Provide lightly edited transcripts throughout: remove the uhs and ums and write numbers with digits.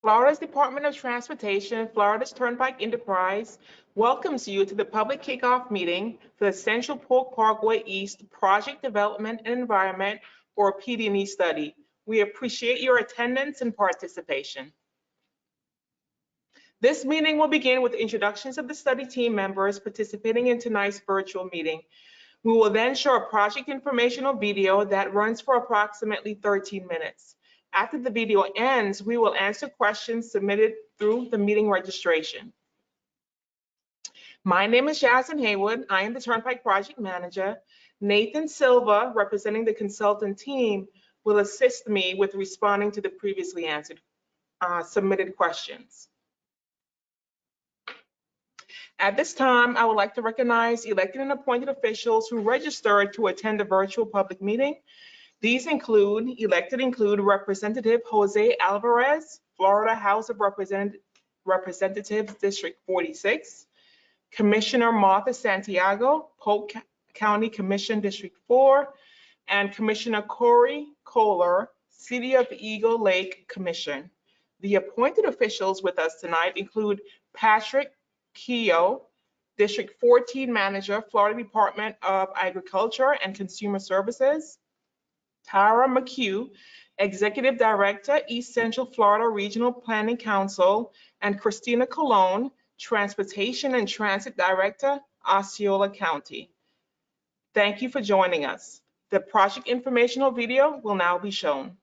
Florida's Department of Transportation, Florida's Turnpike Enterprise welcomes you to the Public Kickoff Meeting for the Central Polk Parkway East Project Development and Environment, or PD&E study. We appreciate your attendance and participation. This meeting will begin with introductions of the study team members participating in tonight's virtual meeting. We will then show a project informational video that runs for approximately 13 minutes. After the video ends, we will answer questions submitted through the meeting registration. My name is Jasmine Haywood. I am the Turnpike Project Manager. Nathan Silva, representing the consultant team, will assist me with responding to the previously answered submitted questions. At this time, I would like to recognize elected and appointed officials who registered to attend the virtual public meeting. These include Representative Jose Alvarez, Florida House of Representatives, District 46, Commissioner Martha Santiago, Polk County Commission, District 4, and Commissioner Corey Kohler, City of Eagle Lake Commission. The appointed officials with us tonight include Patrick Keogh, District 14 Manager, Florida Department of Agriculture and Consumer Services, Tara McHugh, Executive Director, East Central Florida Regional Planning Council, and Christina Colon, Transportation and Transit Director, Osceola County. Thank you for joining us. The project informational video will now be shown.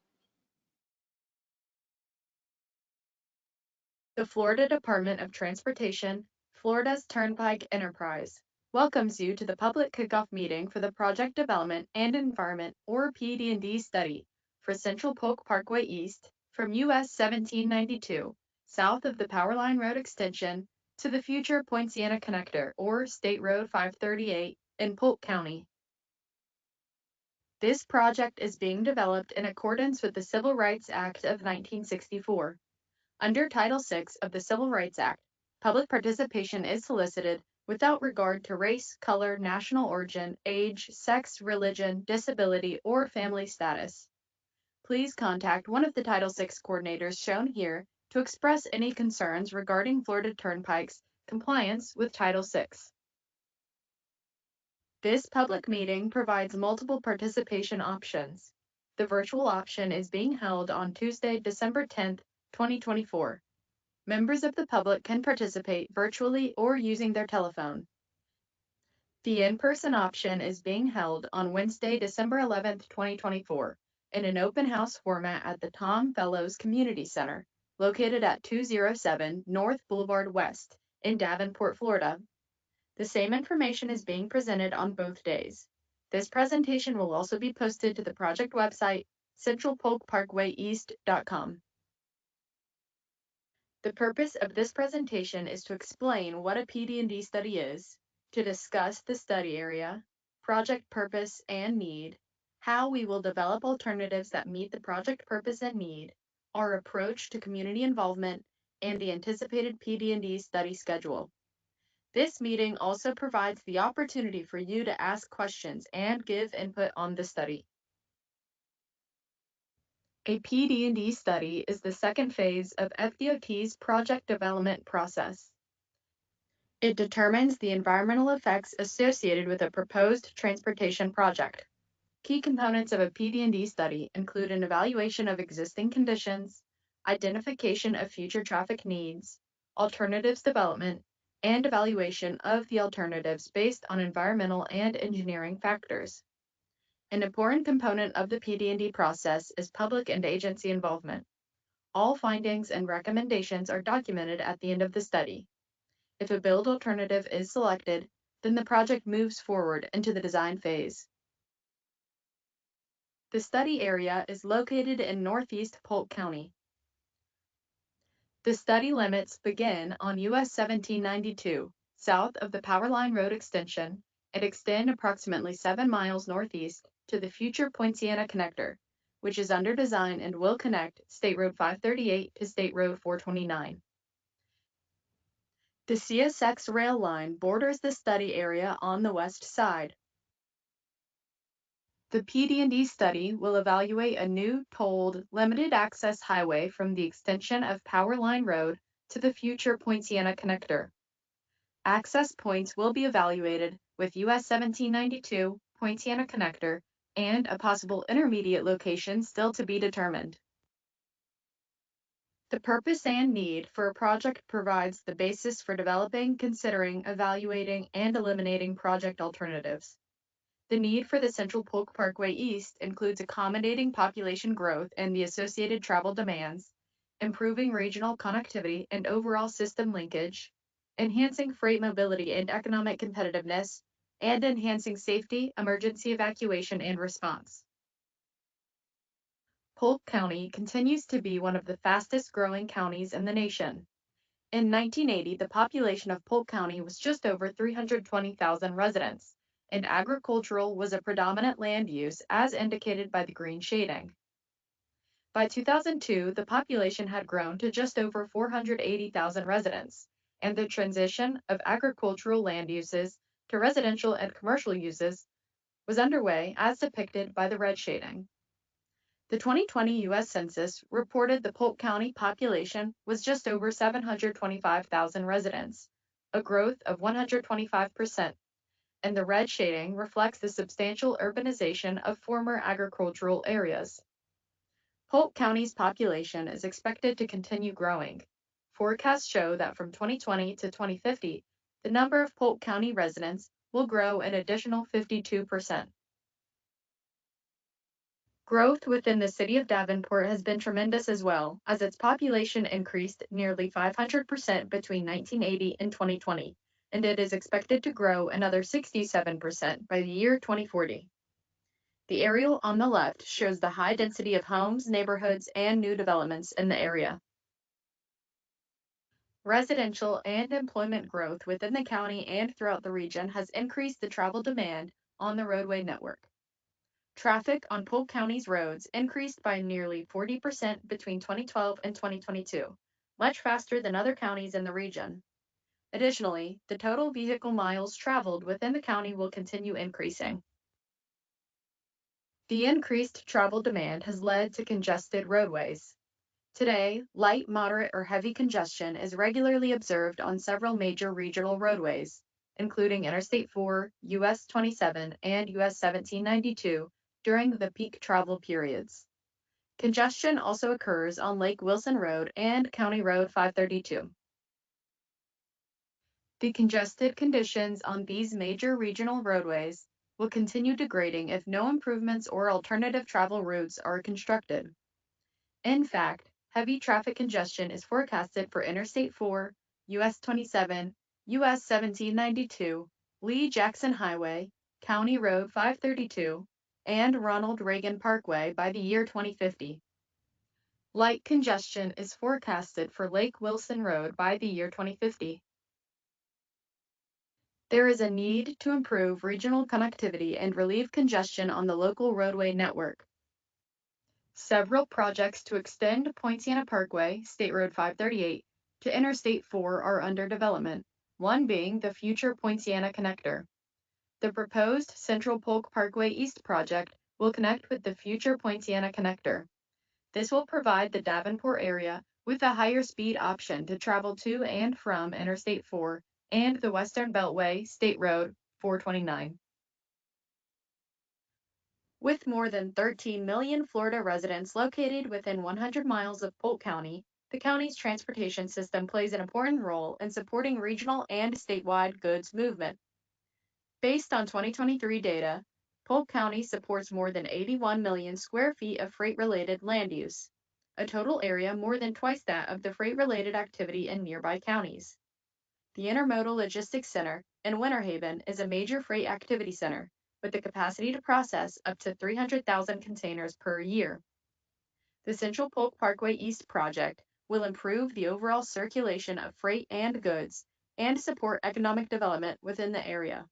The Florida Department of Transportation, Florida's Turnpike Enterprise, welcomes you to the Public Kickoff Meeting for the Project Development and Environment, or PD&E study, for Central Polk Parkway East, from US 1792, south of the Powerline Road extension, to the future Poinciana Connector, or State Road 538, in Polk County. This project is being developed in accordance with the Civil Rights Act of 1964. Under Title VI of the Civil Rights Act, public participation is solicited without regard to race, color, national origin, age, sex, religion, disability, or family status. Please contact one of the Title VI coordinators shown here to express any concerns regarding Florida Turnpike's compliance with Title VI. This public meeting provides multiple participation options. The virtual option is being held on Tuesday, December 10th, 2024. Members of the public can participate virtually or using their telephone. The in-person option is being held on Wednesday, December 11th, 2024, in an open house format at the Tom Fellows Community Center, located at 207 North Boulevard West in Davenport, Florida. The same information is being presented on both days. This presentation will also be posted to the project website, centralpolkparkwayeast.com. The purpose of this presentation is to explain what a PD&E study is, to discuss the study area, project purpose and need, how we will develop alternatives that meet the project purpose and need, our approach to community involvement, and the anticipated PD&E study schedule. This meeting also provides the opportunity for you to ask questions and give input on the study. A PD&E study is the second phase of FDOT's project development process. It determines the environmental effects associated with a proposed transportation project. Key components of a PD&E study include an evaluation of existing conditions, identification of future traffic needs, alternatives development, and evaluation of the alternatives based on environmental and engineering factors. An important component of the PD&E process is public and agency involvement. All findings and recommendations are documented at the end of the study. If a build alternative is selected, then the project moves forward into the design phase. The study area is located in northeast Polk County. The study limits begin on US 1792, south of the Powerline Road extension, and extend approximately 7 miles northeast to the future Poinciana Connector, which is under design and will connect State Road 538 to State Road 429. The CSX rail line borders the study area on the west side. The PD&E study will evaluate a new tolled, limited-access highway from the extension of Power Line Road to the future Poinciana Connector. Access points will be evaluated with US 1792, Poinciana Connector, and a possible intermediate location still to be determined. The purpose and need for a project provides the basis for developing, considering, evaluating, and eliminating project alternatives. The need for the Central Polk Parkway East includes accommodating population growth and the associated travel demands, improving regional connectivity and overall system linkage, enhancing freight mobility and economic competitiveness, and enhancing safety, emergency evacuation, and response. Polk County continues to be one of the fastest growing counties in the nation. In 1980, the population of Polk County was just over 320,000 residents, and agricultural was a predominant land use as indicated by the green shading. By 2002, the population had grown to just over 480,000 residents, and the transition of agricultural land uses to residential and commercial uses was underway as depicted by the red shading. The 2020 U.S. Census reported the Polk County population was just over 725,000 residents, a growth of 125%, and the red shading reflects the substantial urbanization of former agricultural areas. Polk County's population is expected to continue growing. Forecasts show that from 2020 to 2050, the number of Polk County residents will grow an additional 52%. Growth within the city of Davenport has been tremendous as well, as its population increased nearly 500% between 1980 and 2020, and it is expected to grow another 67% by the year 2040. The aerial on the left shows the high density of homes, neighborhoods, and new developments in the area. Residential and employment growth within the county and throughout the region has increased the travel demand on the roadway network. Traffic on Polk County's roads increased by nearly 40% between 2012 and 2022, much faster than other counties in the region. Additionally, the total vehicle miles traveled within the county will continue increasing. The increased travel demand has led to congested roadways. Today, light, moderate, or heavy congestion is regularly observed on several major regional roadways, including Interstate 4, US 27, and US 1792, during the peak travel periods. Congestion also occurs on Lake Wilson Road and County Road 532. The congested conditions on these major regional roadways will continue degrading if no improvements or alternative travel routes are constructed. In fact, heavy traffic congestion is forecasted for Interstate 4, US 27, US 1792, Lee-Jackson Highway, County Road 532, and Ronald Reagan Parkway by the year 2050. Light congestion is forecasted for Lake Wilson Road by the year 2050. There is a need to improve regional connectivity and relieve congestion on the local roadway network. Several projects to extend Poinciana Parkway, State Road 538, to Interstate 4 are under development, one being the future Poinciana Connector. The proposed Central Polk Parkway East project will connect with the future Poinciana Connector. This will provide the Davenport area with a higher speed option to travel to and from Interstate 4 and the Western Beltway, State Road 429. With more than 13 million Florida residents located within 100 miles of Polk County, the county's transportation system plays an important role in supporting regional and statewide goods movement. Based on 2023 data, Polk County supports more than 81 million square feet of freight-related land use, a total area more than twice that of the freight-related activity in nearby counties. The Intermodal Logistics Center in Winter Haven is a major freight activity center with the capacity to process up to 300,000 containers per year. The Central Polk Parkway East project will improve the overall circulation of freight and goods and support economic development within the area.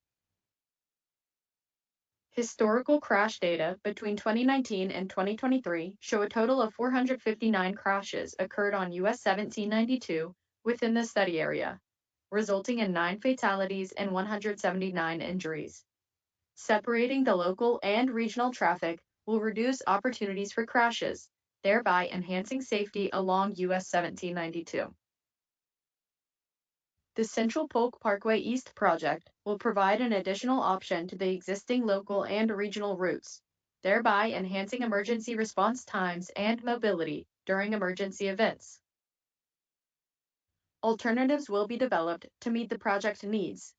Historical crash data between 2019 and 2023 show a total of 459 crashes occurred on US 1792 within the study area, resulting in 9 fatalities and 179 injuries. Separating the local and regional traffic will reduce opportunities for crashes, thereby enhancing safety along US 1792. The Central Polk Parkway East project will provide an additional option to the existing local and regional routes, thereby enhancing emergency response times and mobility during emergency events. Alternatives will be developed to meet the project needs.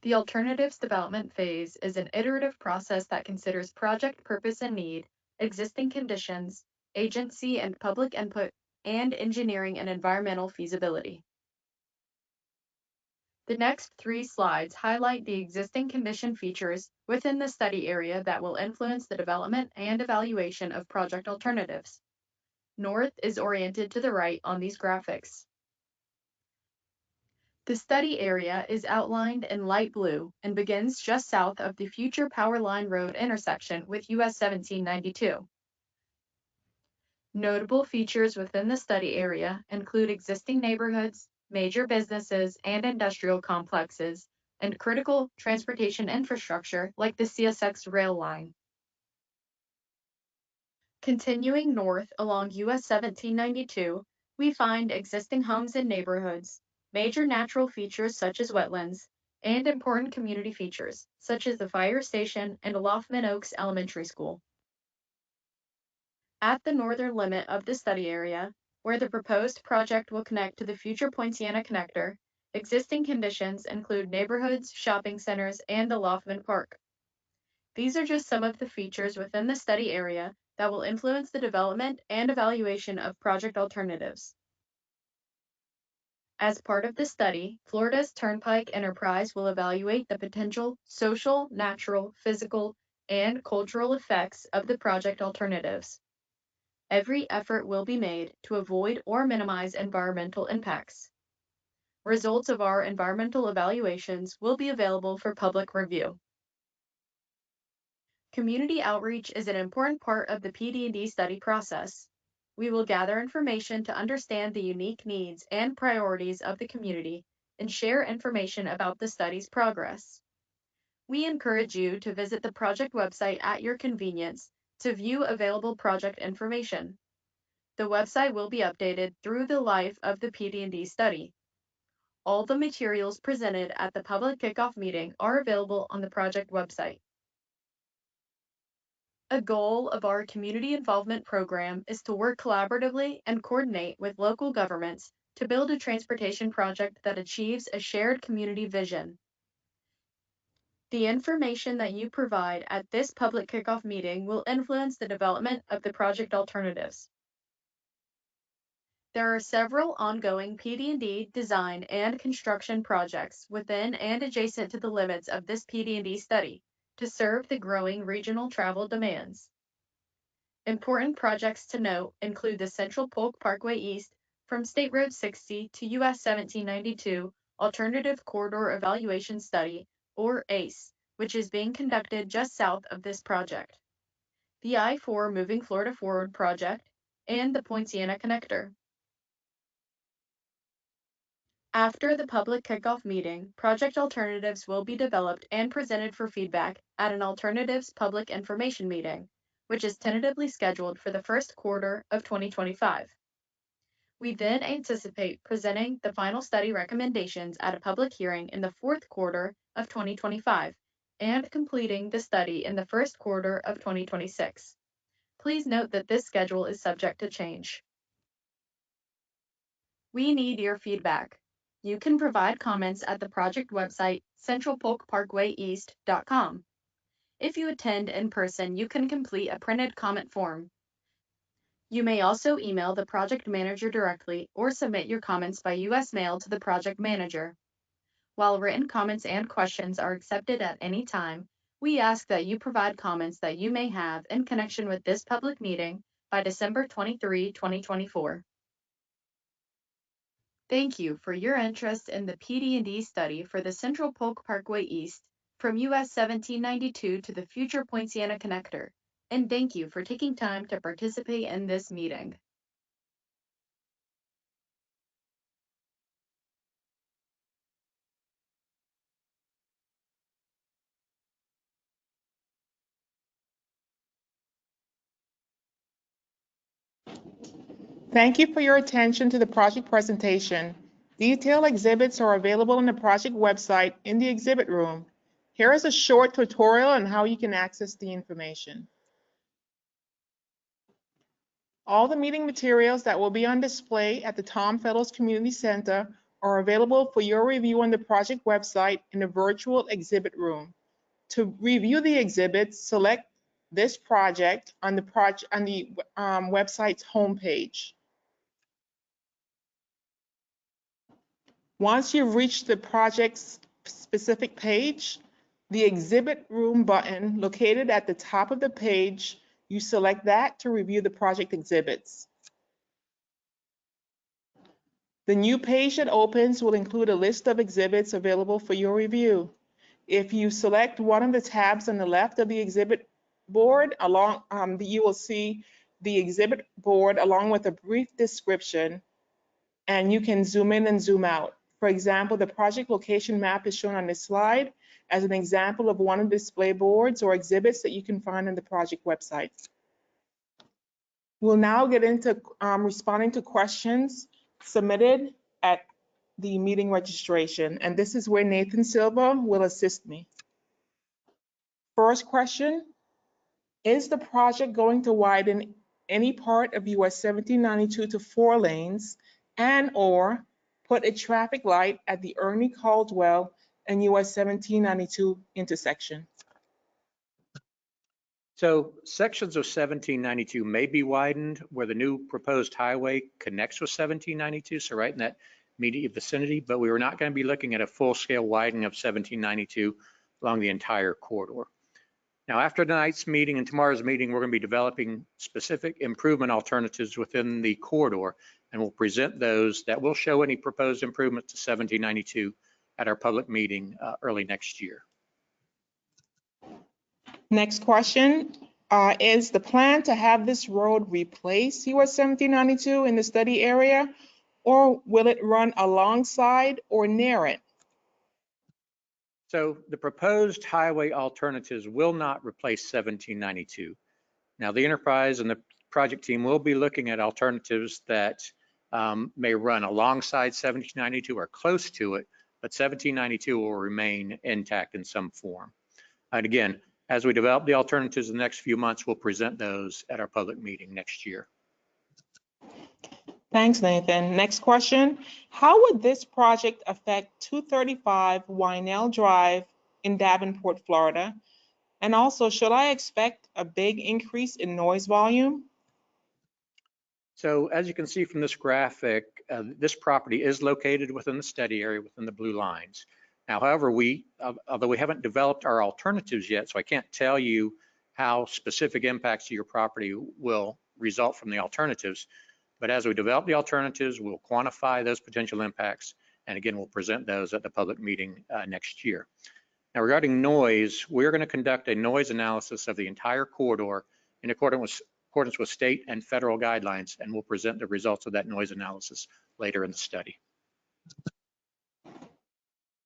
The alternatives development phase is an iterative process that considers project purpose and need, existing conditions, agency and public input, and engineering and environmental feasibility. The next 3 slides highlight the existing condition features within the study area that will influence the development and evaluation of project alternatives. North is oriented to the right on these graphics. The study area is outlined in light blue and begins just south of the future Power Line Road intersection with US 1792. Notable features within the study area include existing neighborhoods, major businesses and industrial complexes, and critical transportation infrastructure like the CSX rail line. Continuing north along US 1792, we find existing homes and neighborhoods, major natural features such as wetlands, and important community features such as the fire station and Loftman Oaks Elementary School. At the northern limit of the study area, where the proposed project will connect to the future Poinciana Connector, existing conditions include neighborhoods, shopping centers, and the Loftman Park. These are just some of the features within the study area that will influence the development and evaluation of project alternatives. As part of the study, Florida's Turnpike Enterprise will evaluate the potential social, natural, physical, and cultural effects of the project alternatives. Every effort will be made to avoid or minimize environmental impacts. Results of our environmental evaluations will be available for public review. Community outreach is an important part of the PD&E study process. We will gather information to understand the unique needs and priorities of the community and share information about the study's progress. We encourage you to visit the project website at your convenience to view available project information. The website will be updated through the life of the PD&E study. All the materials presented at the Public Kickoff Meeting are available on the project website. A goal of our community involvement program is to work collaboratively and coordinate with local governments to build a transportation project that achieves a shared community vision. The information that you provide at this Public Kickoff Meeting will influence the development of the project alternatives. There are several ongoing PD&E design and construction projects within and adjacent to the limits of this PD&E study to serve the growing regional travel demands. Important projects to note include the Central Polk Parkway East from State Road 60 to US 1792 Alternative Corridor Evaluation Study, or ACE, which is being conducted just south of this project, the I-4 Moving Florida Forward project, and the Poinciana Connector. After the Public Kickoff Meeting, project alternatives will be developed and presented for feedback at an Alternatives Public Information Meeting, which is tentatively scheduled for the first quarter of 2025. We then anticipate presenting the final study recommendations at a public hearing in the fourth quarter of 2025 and completing the study in the first quarter of 2026. Please note that this schedule is subject to change. We need your feedback. You can provide comments at the project website, centralpolkparkwayeast.com. If you attend in person, you can complete a printed comment form. You may also email the project manager directly or submit your comments by U.S. mail to the project manager. While written comments and questions are accepted at any time, we ask that you provide comments that you may have in connection with this public meeting by December 23, 2024. Thank you for your interest in the PD&E study for the Central Polk Parkway East from US 1792 to the future Poinciana Connector, and thank you for taking time to participate in this meeting. Thank you for your attention to the project presentation. Detailed exhibits are available on the project website in the exhibit room. Here is a short tutorial on how you can access the information. All the meeting materials that will be on display at the Tom Fellows Community Center are available for your review on the project website in the virtual exhibit room. To review the exhibits, select this project on the website's homepage. Once you've reached the project's specific page, the exhibit room button located at the top of the page, you select that to review the project exhibits. The new page that opens will include a list of exhibits available for your review. If you select one of the tabs on the left of the exhibit board, you will see the exhibit board along with a brief description, and you can zoom in and zoom out. For example, the project location map is shown on this slide as an example of one of the display boards or exhibits that you can find on the project website. We'll now get into responding to questions submitted at the meeting registration, and this is where Nathan Silva will assist me. First question, is the project going to widen any part of US 1792 to 4 lanes and/or put a traffic light at the Ernie Caldwell and US 1792 intersection? So sections of 1792 may be widened where the new proposed highway connects with 1792, so right in that immediate vicinity, but we were not going to be looking at a full-scale widening of 1792 along the entire corridor. Now, after tonight's meeting and tomorrow's meeting, we're going to be developing specific improvement alternatives within the corridor, and we'll present those that will show any proposed improvements to 1792 at our public meeting early next year. Next question, is the plan to have this road replace US 1792 in the study area, or will it run alongside or near it? So the proposed highway alternatives will not replace 1792. Now the enterprise and the project team will be looking at alternatives that may run alongside 1792 or close to it, but 1792 will remain intact in some form. And again, as we develop the alternatives in the next few months, we'll present those at our public meeting next year. Thanks, Nathan. Next question. How would this project affect 235 Wynell Drive in Davenport, Florida? And also, should I expect a big increase in noise volume? So as you can see from this graphic, this property is located within the study area within the blue lines. Now, however, although we haven't developed our alternatives yet, so I can't tell you how specific impacts to your property will result from the alternatives. But as we develop the alternatives, we'll quantify those potential impacts. And again, we'll present those at the public meeting next year. Now, regarding noise, we're going to conduct a noise analysis of the entire corridor in accordance with state and federal guidelines, and we'll present the results of that noise analysis later in the study.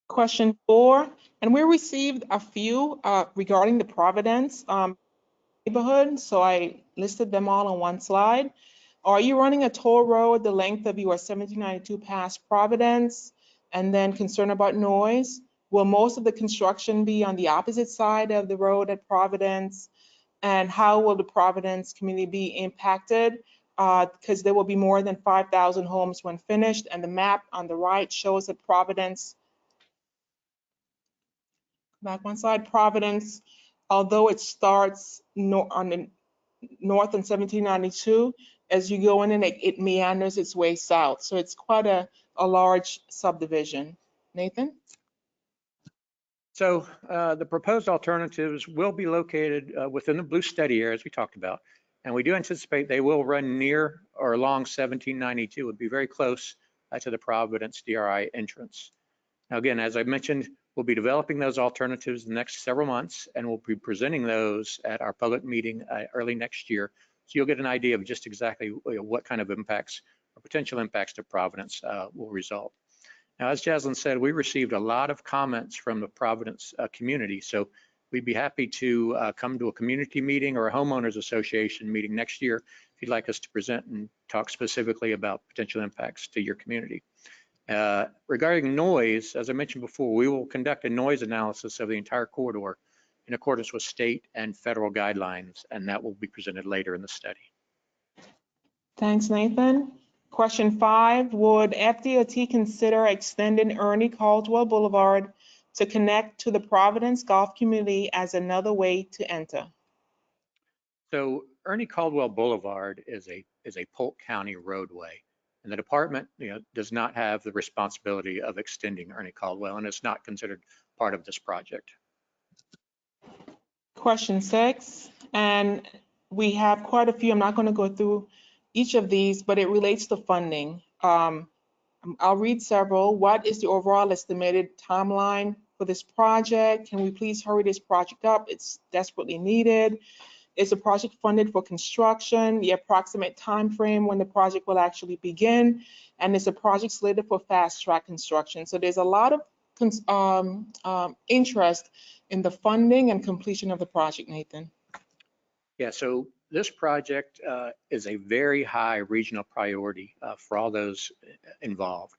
Question 4, and we received a few regarding the Providence neighborhood, so I listed them all on one slide. Are you running a toll road the length of US 1792 past Providence, and then concerned about noise? Will most of the construction be on the opposite side of the road at Providence? And how will the Providence community be impacted? Because there will be more than 5,000 homes when finished, and the map on the right shows that Providence, back one slide, Providence, although it starts on the north in 1792, as you go in and it meanders its way south. So it's quite a large subdivision. Nathan? So the proposed alternatives will be located within the blue study area, as we talked about, and we do anticipate they will run near or along 1792. It would be very close to the Providence DRI entrance. Now, again, as I mentioned, we'll be developing those alternatives in the next several months, and we'll be presenting those at our public meeting early next year. So you'll get an idea of just exactly what kind of impacts or potential impacts to Providence will result. Now, as Jaslyn said, we received a lot of comments from the Providence community. So we'd be happy to come to a community meeting or a homeowners association meeting next year if you'd like us to present and talk specifically about potential impacts to your community. Regarding noise, as I mentioned before, we will conduct a noise analysis of the entire corridor in accordance with state and federal guidelines, and that will be presented later in the study. Thanks, Nathan. Question 5, would FDOT consider extending Ernie Caldwell Boulevard to connect to the Providence Golf Community as another way to enter? So Ernie Caldwell Boulevard is a Polk County roadway, and the department does not have the responsibility of extending Ernie Caldwell, and it's not considered part of this project. Question 6, and we have quite a few. I'm not going to go through each of these, but it relates to funding. I'll read several. What is the overall estimated timeline for this project? Can we please hurry this project up? It's desperately needed. Is the project funded for construction? The approximate time frame when the project will actually begin? And is the project slated for fast track construction? So there's a lot of interest in the funding and completion of the project, Nathan. Yeah, so this project is a very high regional priority for all those involved.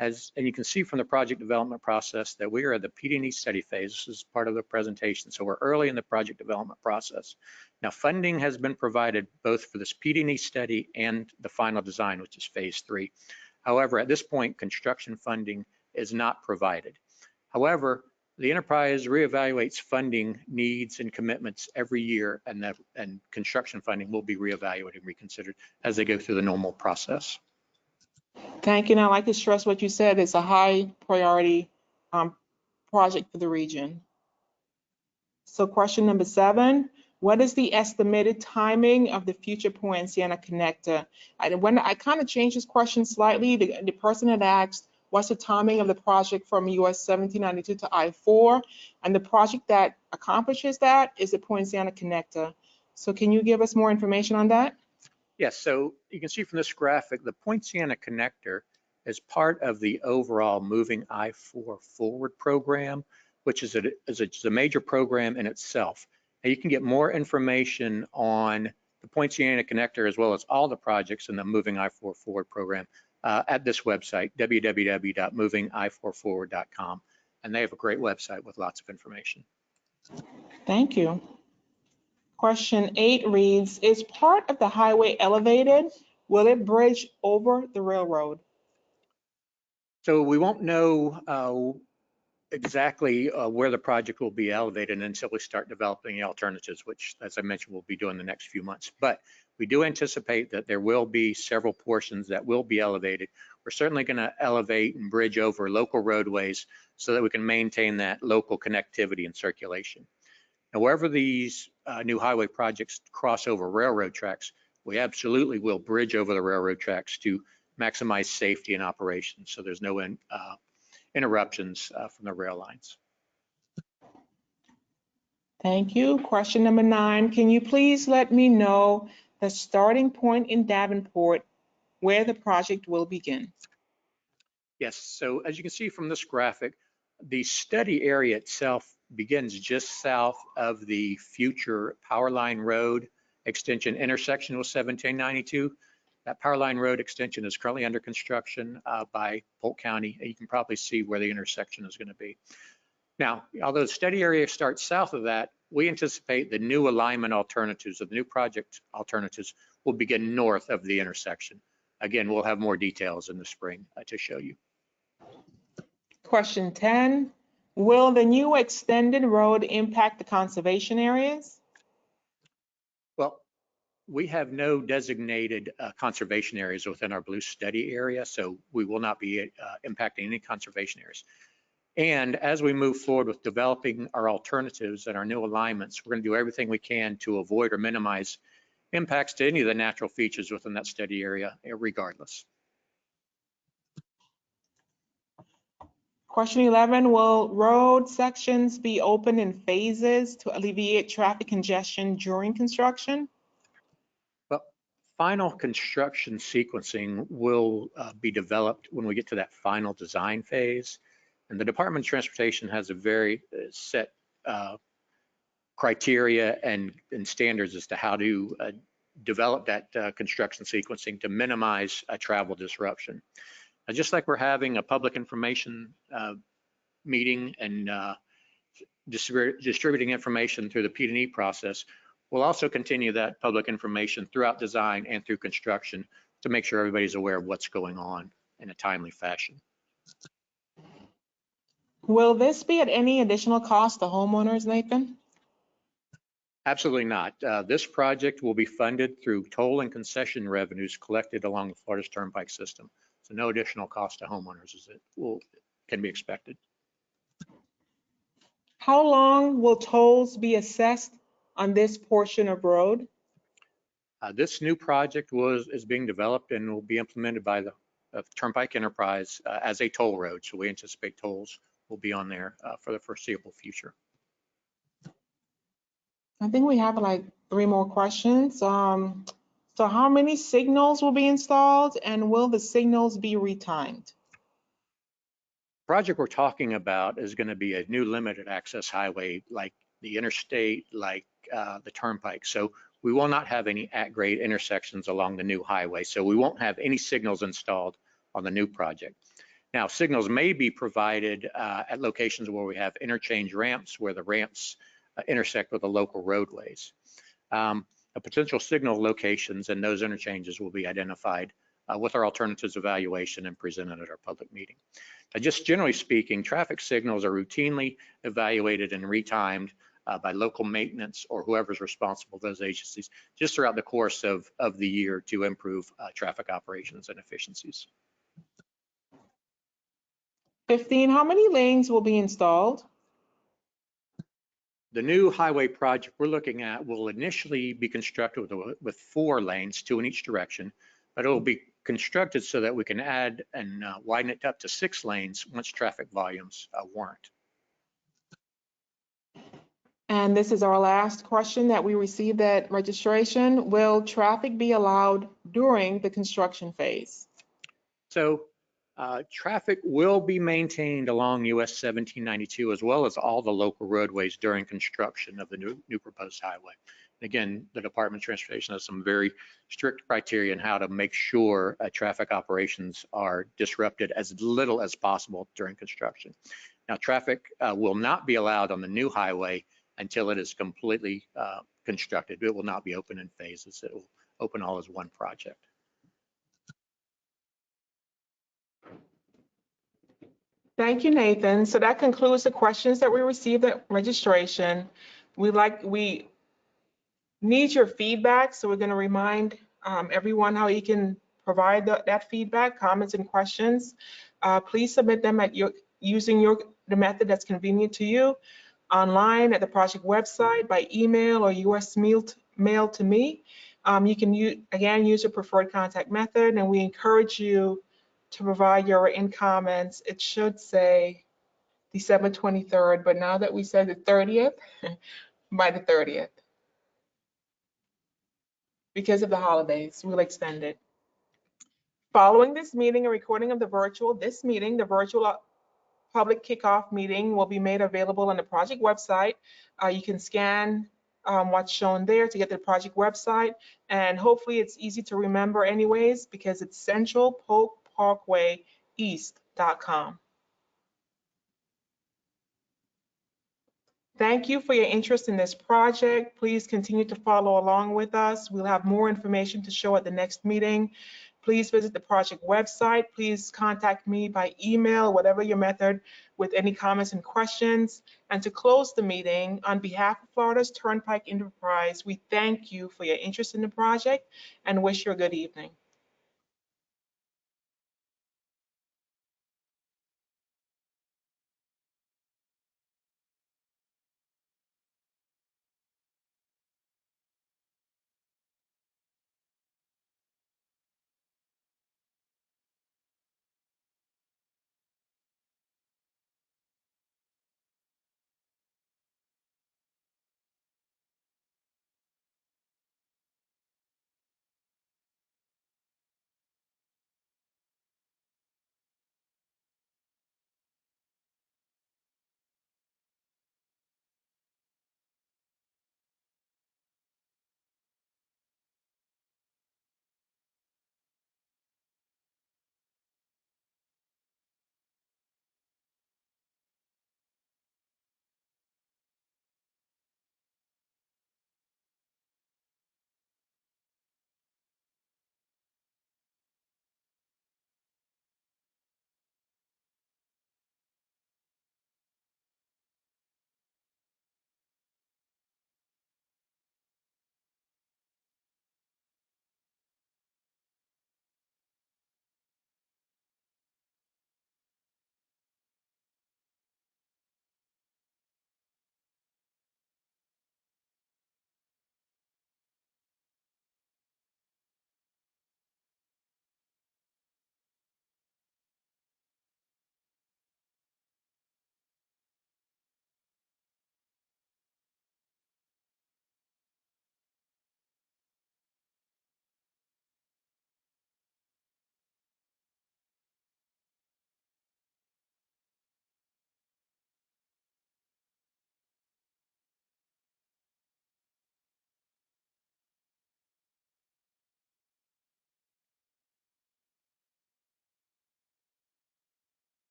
And you can see from the project development process that we are at the PD&E study phase. This is part of the presentation. So we're early in the project development process. Now, funding has been provided both for this PD&E study and the final design, which is phase 3. However, at this point, construction funding is not provided. However, the enterprise reevaluates funding needs and commitments every year, and construction funding will be reevaluated and reconsidered as they go through the normal process. Thank you. And I'd like to stress what you said. It's a high priority project for the region. So question number 7, what is the estimated timing of the future Poinciana Connector? I kind of changed this question slightly. The person had asked, what's the timing of the project from US 1792 to I-4? And the project that accomplishes that is the Poinciana Connector. So can you give us more information on that? Yes, so you can see from this graphic, the Poinciana Connector is part of the overall Moving I-4 Forward program, which is a major program in itself. And you can get more information on the Poinciana Connector as well as all the projects in the Moving I-4 Forward program at this website, www.movingi4forward.com. And they have a great website with lots of information. Thank you. Question 8 reads, is part of the highway elevated? Will it bridge over the railroad? So we won't know exactly where the project will be elevated until we start developing the alternatives, which, as I mentioned, we'll be doing the next few months. But we do anticipate that there will be several portions that will be elevated. We're certainly going to elevate and bridge over local roadways so that we can maintain that local connectivity and circulation. Now, wherever these new highway projects cross over railroad tracks, we absolutely will bridge over the railroad tracks to maximize safety and operations, so there's no interruptions from the rail lines. Thank you. Question number 9, can you please let me know the starting point in Davenport where the project will begin? Yes, so as you can see from this graphic, the study area itself begins just south of the future Power Line Road extension intersection with 1792. That Power Line Road extension is currently under construction by Polk County. You can probably see where the intersection is going to be. Now, although the study area starts south of that, we anticipate the new alignment alternatives of the new project alternatives will begin north of the intersection. Again, we'll have more details in the spring to show you. Question 10, will the new extended road impact the conservation areas? Well, we have no designated conservation areas within our blue study area, so we will not be impacting any conservation areas. And as we move forward with developing our alternatives and our new alignments, we're going to do everything we can to avoid or minimize impacts to any of the natural features within that study area, regardless. Question 11, will road sections be open in phases to alleviate traffic congestion during construction? Well, final construction sequencing will be developed when we get to that final design phase. And the Department of Transportation has a very set criteria and standards as to how to develop that construction sequencing to minimize travel disruption. Just like we're having a public information meeting and distributing information through the PD&E process, we'll also continue that public information throughout design and through construction to make sure everybody's aware of what's going on in a timely fashion. Will this be at any additional cost to homeowners, Nathan? Absolutely not. This project will be funded through toll and concession revenues collected along the Florida's Turnpike system. So no additional cost to homeowners can be expected. How long will tolls be assessed on this portion of road? This new project is being developed and will be implemented by the Turnpike Enterprise as a toll road. So we anticipate tolls will be on there for the foreseeable future. I think we have like 3 more questions. So how many signals will be installed, and will the signals be retimed? The project we're talking about is going to be a new limited access highway like the interstate, like the Turnpike. So we will not have any at-grade intersections along the new highway. So we won't have any signals installed on the new project. Now, signals may be provided at locations where we have interchange ramps, where the ramps intersect with the local roadways. Potential signal locations and those interchanges will be identified with our alternatives evaluation and presented at our public meeting. Just generally speaking, traffic signals are routinely evaluated and retimed by local maintenance or whoever's responsible, those agencies, just throughout the course of the year to improve traffic operations and efficiencies. 15, how many lanes will be installed? The new highway project we're looking at will initially be constructed with 4 lanes, 2 in each direction, but it will be constructed so that we can add and widen it up to 6 lanes once traffic volumes warrant. And this is our last question that we received at registration. Will traffic be allowed during the construction phase? So traffic will be maintained along US 1792 as well as all the local roadways during construction of the new proposed highway. Again, the Department of Transportation has some very strict criteria on how to make sure traffic operations are disrupted as little as possible during construction. Now, traffic will not be allowed on the new highway until it is completely constructed. It will not be open in phases. It will open all as one project. Thank you, Nathan. So that concludes the questions that we received at registration. We need your feedback, so we're going to remind everyone how you can provide that feedback, comments, and questions. Please submit them using the method that's convenient to you, online at the project website, by email, or US mail to me. You can again use your preferred contact method, and we encourage you to provide your written comments. It should say December 23rd, but now that we said the 30th, by the 30th. Because of the holidays, we'll extend it. Following this meeting, a recording of the virtual public kickoff meeting will be made available on the project website. You can scan what's shown there to get to the project website, and hopefully it's easy to remember anyways, because it's Central Polk Parkway East.com. Thank you for your interest in this project. Please continue to follow along with us. We'll have more information to show at the next meeting. Please visit the project website. Please contact me by email, whatever your method, with any comments and questions. And to close the meeting, on behalf of Florida's Turnpike Enterprise, we thank you for your interest in the project and wish you a good evening.